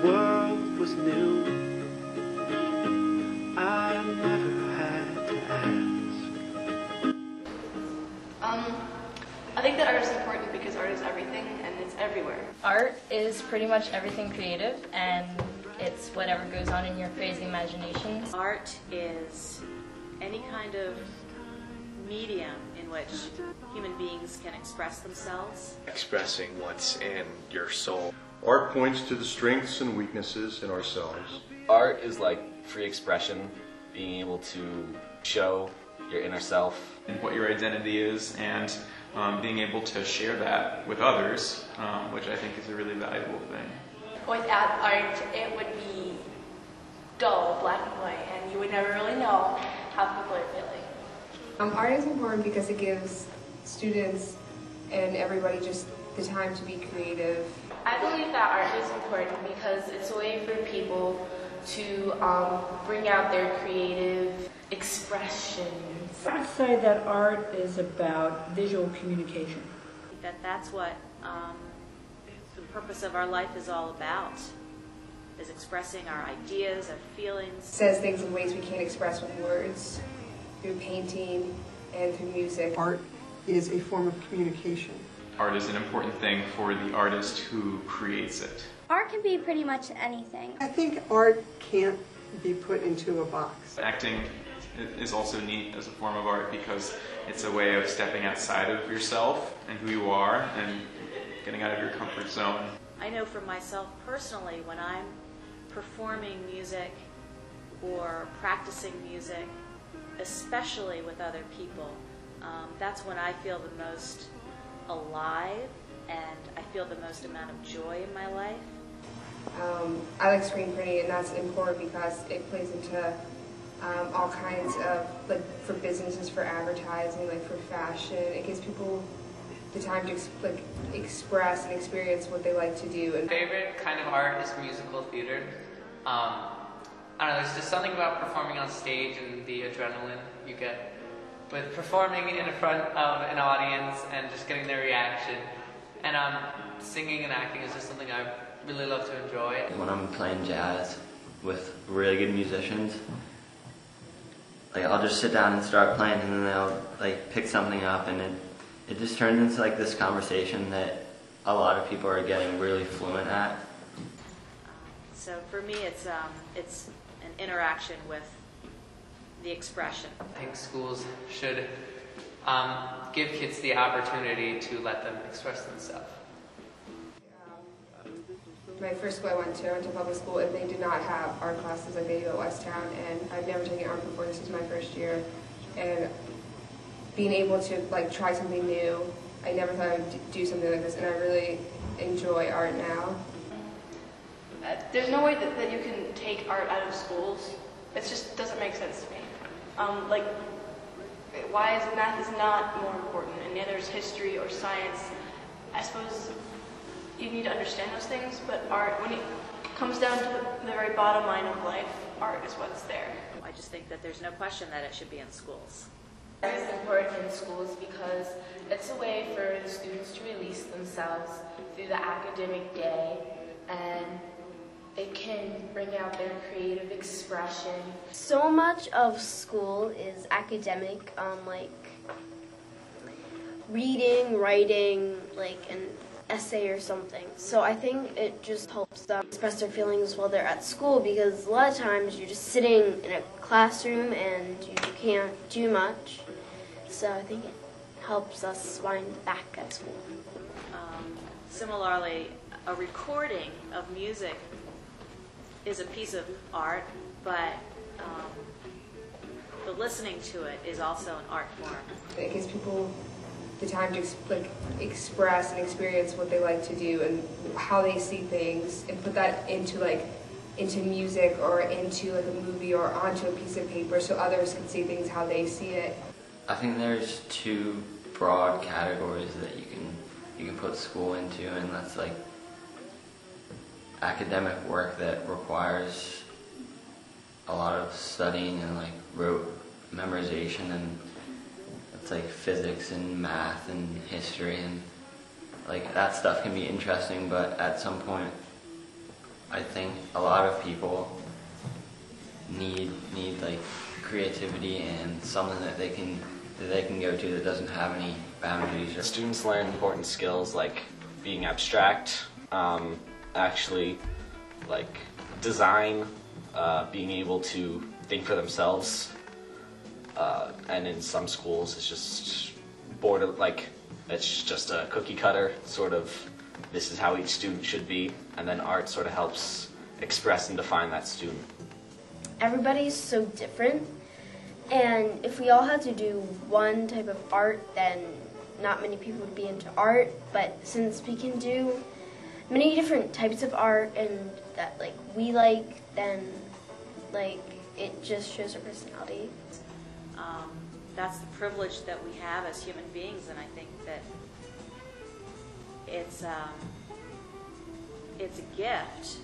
world was new, I never had to ask. I think that art is important because art is everything and it's everywhere. Art is pretty much everything creative, and it's whatever goes on in your crazy imagination. Art is any kind of medium in which human beings can express themselves. Expressing what's in your soul. Art points to the strengths and weaknesses in ourselves. Art is like free expression, being able to show your inner self. And what your identity is, and being able to share that with others, which I think is a really valuable thing. Without art, it would be dull, black and white, and you would never really know how people are feeling. Art is important because it gives students and everybody just the time to be creative. I believe that art is important because it's a way for people to bring out their creative expressions. I'd say that art is about visual communication. That's what the purpose of our life is all about, is expressing our ideas, our feelings. It says things in ways we can't express with words, through painting and through music. Art is a form of communication. Art is an important thing for the artist who creates it. Art can be pretty much anything. I think art can't be put into a box. Acting is also neat as a form of art because it's a way of stepping outside of yourself and who you are and getting out of your comfort zone. I know for myself personally, when I'm performing music or practicing music, especially with other people, that's when I feel the most alive and I feel the most amount of joy in my life. I like screen printing, and that's important because it plays into all kinds of, like, for businesses, for advertising, like for fashion. It gives people the time to express and experience what they like to do. My favorite kind of art is musical theater. I don't know, there's just something about performing on stage and the adrenaline you get with performing in front of an audience and just getting their reaction. And singing and acting is just something I really love to enjoy. When I'm playing jazz with really good musicians, like I'll just sit down and start playing, and then they'll like pick something up, and it just turns into like this conversation that a lot of people are getting really fluent at. So for me, it's an interaction with the expression. I think schools should give kids the opportunity to let them express themselves. My first school I went to public school, and they did not have art classes like they do at Westtown, and I've never taken art before. This is my first year, and being able to like try something new, I never thought I would do something like this, and I really enjoy art now. There's no way that you can take art out of schools. It just doesn't make sense to me. Like, why is math is not more important, and neither is history or science. I suppose you need to understand those things, but art, when it comes down to the very bottom line of life, art is what's there. I just think that there's no question that it should be in schools. Art is important in schools because it's a way for the students to release themselves through the academic day, and it can bring out their creative expression. So much of school is academic, like reading, writing, like an essay or something. So I think it just helps them express their feelings while they're at school, because a lot of times you're just sitting in a classroom and you can't do much. So I think it helps us wind back at school. Similarly, a recording of music is a piece of art, but the listening to it is also an art form. It gives people the time to express and experience what they like to do and how they see things, and put that into music or into like a movie or onto a piece of paper so others can see things how they see it. I think there's two broad categories that you can put school into, and that's like academic work that requires a lot of studying and like rote memorization, and it's like physics and math and history, and like that stuff can be interesting, but at some point I think a lot of people need like creativity and something that they can go to that doesn't have any boundaries. Students learn important skills like being abstract, actually like design, being able to think for themselves, and in some schools it's just it's just a cookie cutter sort of, this is how each student should be, and then art sort of helps express and define that student. Everybody's so different, and if we all had to do one type of art, then not many people would be into art. But since we can do many different types of art and that like we like, then like it just shows our personality. That's the privilege that we have as human beings, and I think that it's a gift